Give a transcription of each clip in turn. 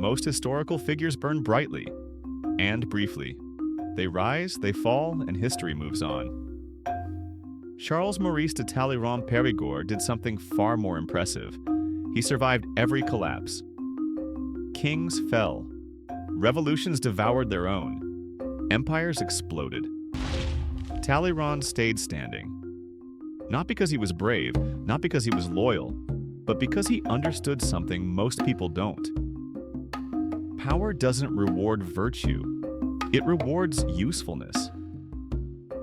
most historical figures burn brightly and briefly. They rise, they fall, and history moves on. Charles Maurice de Talleyrand-Périgord did something far more impressive. He survived every collapse. Kings fell. Revolutions devoured their own. Empires exploded. Talleyrand stayed standing. Not because he was brave, not because he was loyal, but because he understood something most people don't. Power doesn't reward virtue. It rewards usefulness.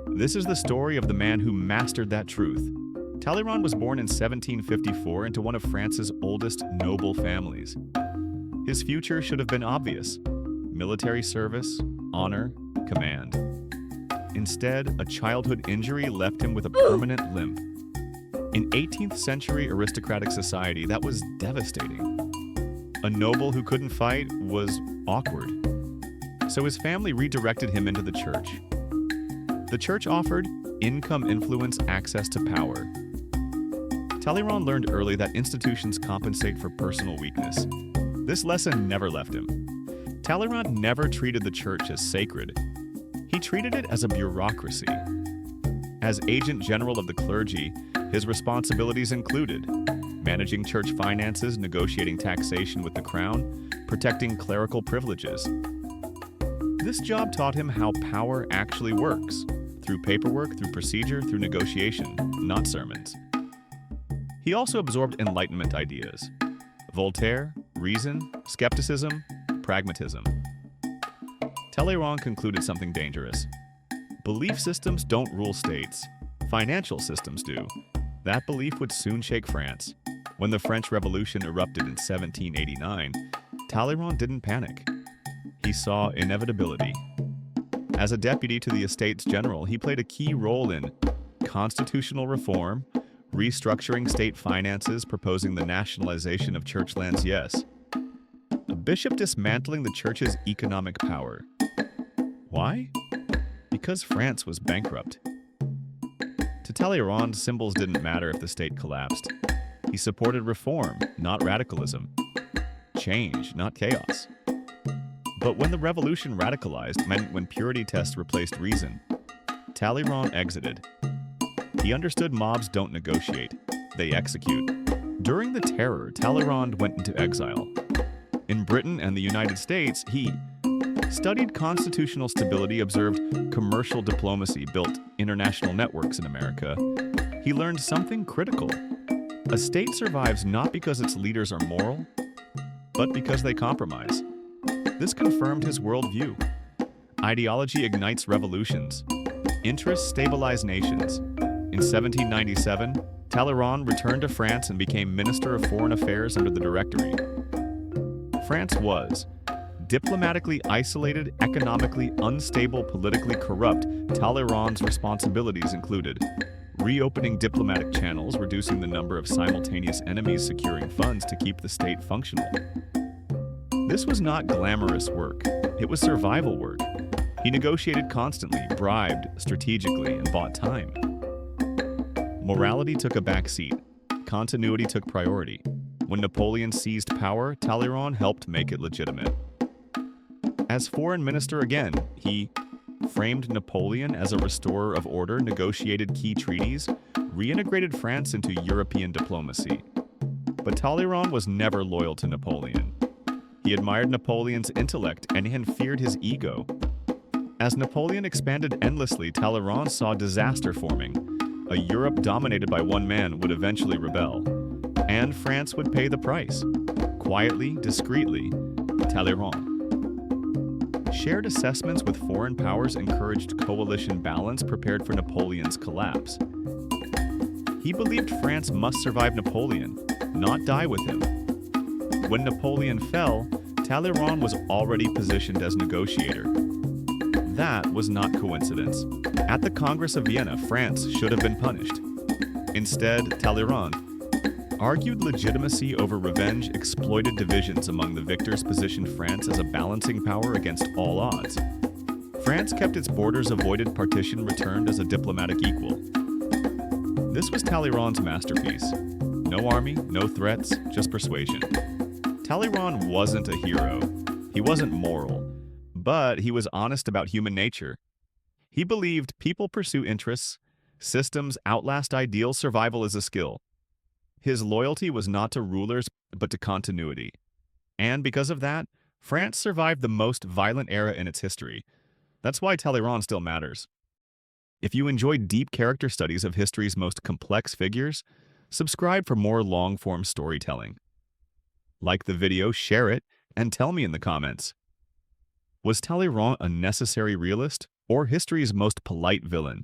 This is the story of the man who mastered that truth. Talleyrand was born in 1754 into one of France's oldest noble families. His future should have been obvious: military service, honor, command. Instead, a childhood injury left him with a permanent limp. In 18th century aristocratic society, that was devastating. A noble who couldn't fight was awkward. So his family redirected him into the church. The church offered income, influence, access to power. Talleyrand learned early that institutions compensate for personal weakness. This lesson never left him. Talleyrand never treated the church as sacred. He treated it as a bureaucracy. As agent general of the clergy, his responsibilities included managing church finances, negotiating taxation with the crown, protecting clerical privileges. This job taught him how power actually works, through paperwork, through procedure, through negotiation, not sermons. He also absorbed Enlightenment ideas: Voltaire, reason, skepticism, pragmatism. Talleyrand concluded something dangerous. Belief systems don't rule states. Financial systems do. That belief would soon shake France. When the French Revolution erupted in 1789, Talleyrand didn't panic. He saw inevitability. As a deputy to the Estates General, he played a key role in constitutional reform, restructuring state finances, proposing the nationalization of church lands, yes. A bishop dismantling the church's economic power. Why? Because France was bankrupt. To Talleyrand, symbols didn't matter if the state collapsed. He supported reform, not radicalism. Change, not chaos. But when the revolution radicalized, meant when purity tests replaced reason, Talleyrand exited. He understood mobs don't negotiate, they execute. During the Terror, Talleyrand went into exile. In Britain and the United States, he studied constitutional stability, observed commercial diplomacy, built international networks in America. He learned something critical. A state survives not because its leaders are moral, but because they compromise. This confirmed his worldview. Ideology ignites revolutions. Interests stabilize nations. In 1797, Talleyrand returned to France and became Minister of Foreign Affairs under the Directory. France was diplomatically isolated, economically unstable, politically corrupt. Talleyrand's responsibilities included reopening diplomatic channels, reducing the number of simultaneous enemies, securing funds to keep the state functional. This was not glamorous work. It was survival work. He negotiated constantly, bribed strategically, and bought time. Morality took a back seat. Continuity took priority. When Napoleon seized power, Talleyrand helped make it legitimate. As foreign minister again, he framed Napoleon as a restorer of order, negotiated key treaties, reintegrated France into European diplomacy. But Talleyrand was never loyal to Napoleon. He admired Napoleon's intellect and feared his ego. As Napoleon expanded endlessly, Talleyrand saw disaster forming. A Europe dominated by one man would eventually rebel, and France would pay the price. Quietly, discreetly, Talleyrand. Shared assessments with foreign powers encouraged coalition balance, prepared for Napoleon's collapse. He believed France must survive Napoleon, not die with him. When Napoleon fell, Talleyrand was already positioned as negotiator. That was not coincidence. At the Congress of Vienna, France should have been punished. Instead, Talleyrand argued legitimacy over revenge, exploited divisions among the victors, positioned France as a balancing power against all odds. France kept its borders, avoided partition, returned as a diplomatic equal. This was Talleyrand's masterpiece. No army, no threats, just persuasion. Talleyrand wasn't a hero. He wasn't moral, but he was honest about human nature. He believed people pursue interests, systems outlast ideals, survival is a skill. His loyalty was not to rulers, but to continuity. And because of that, France survived the most violent era in its history. That's why Talleyrand still matters. If you enjoy deep character studies of history's most complex figures, subscribe for more long-form storytelling. Like the video, share it, and tell me in the comments. Was Talleyrand a necessary realist or history's most polite villain?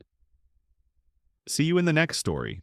See you in the next story.